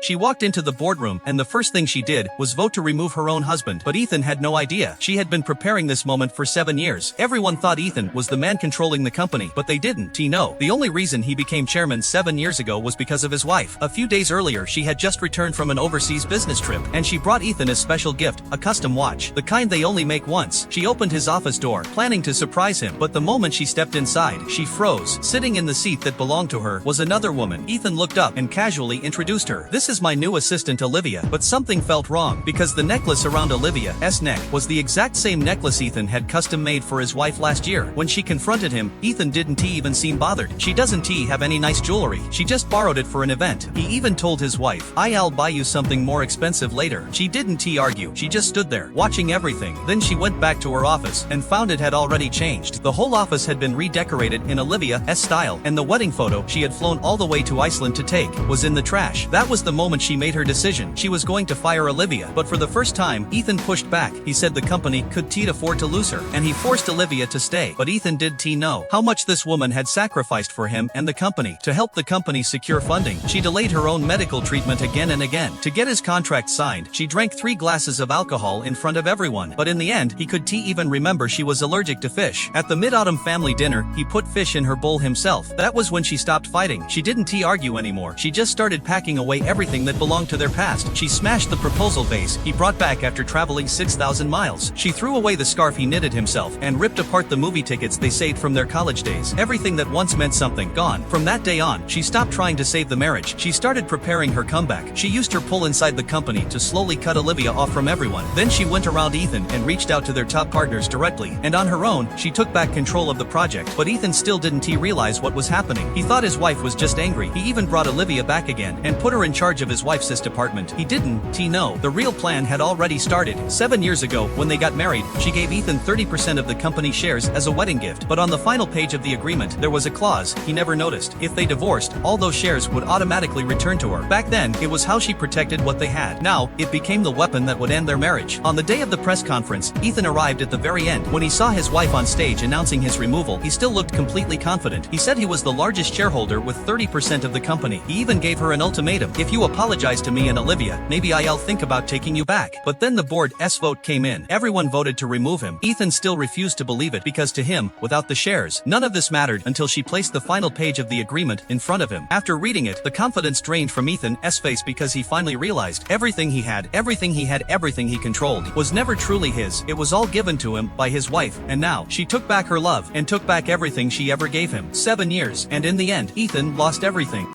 She walked into the boardroom and the first thing she did was vote to remove her own husband. But Ethan had no idea. She had been preparing this moment for 7 years. Everyone thought Ethan was the man controlling the company, but they didn't. No. The only reason he became chairman 7 years ago was because of his wife. A few days earlier she had just returned from an overseas business trip, and she brought Ethan a special gift, a custom watch, the kind they only make once. She opened his office door, planning to surprise him, but the moment she stepped inside, she froze. Sitting in the seat that belonged to her was another woman. Ethan looked up and casually introduced her. "This is my new assistant Olivia." But something felt wrong, because the necklace around Olivia's neck was the exact same necklace Ethan had custom made for his wife last year. When she confronted him, Ethan didn't even seem bothered. "She doesn't have any nice jewelry. She just borrowed it for an event." He even told his wife, "I'll buy you something more expensive later." She didn't argue. She just stood there, watching everything. Then she went back to her office and found it had already changed. The whole office had been redecorated in Olivia's style, and the wedding photo she had flown all the way to Iceland to take was in the trash. That was the moment she made her decision. She was going to fire Olivia, but for the first time, Ethan pushed back. He said the company could afford to lose her, and he forced Olivia to stay. But Ethan did know how much this woman had sacrificed for him and the company. To help the company secure funding, she delayed her own medical treatment again and again. To get his contract signed, she drank 3 glasses of alcohol in front of everyone. But in the end, he could even remember she was allergic to fish. At the mid-autumn family dinner, he put fish in her bowl himself. That was when she stopped fighting. She didn't argue anymore. She just started packing away everything that belonged to their past. She smashed the proposal vase he brought back after traveling 6,000 miles. She threw away the scarf he knitted himself and ripped apart the movie tickets they saved from their college days. Everything that once meant something, gone. From that day on, she stopped trying to save the marriage. She started preparing her comeback. She used her pull inside the company to slowly cut Olivia off from everyone. Then she went around Ethan and reached out to their top partners directly. And on her own, she took back control of the project. But Ethan still didn't realize what was happening. He thought his wife was just angry. He even brought Olivia back again and put her in charge of his wife's department. He didn't know the real plan had already started. 7 years ago, when they got married, she gave Ethan 30% of the company shares as a wedding gift. But on the final page of the agreement, there was a clause he never noticed. If they divorced, all those shares would automatically return to her. Back then, it was how she protected what they had. Now, it became the weapon that would end their marriage. On the day of the press conference, Ethan arrived at the very end. When he saw his wife on stage announcing his removal, he still looked completely confident. He said he was the largest shareholder with 30% of the company. He even gave her an ultimatum. "If you apologize to me and Olivia, maybe I'll think about taking you back." But then the board's vote came in. Everyone voted to remove him. Ethan still refused to believe it, because to him, without the shares, none of this mattered until she placed the final page of the agreement in front of him. After reading it, the confidence drained from Ethan's face, because he finally realized everything he had, everything he controlled, was never truly his. It was all given to him by his wife, and now she took back her love and took back everything she ever gave him. 7 years, and in the end, Ethan lost everything.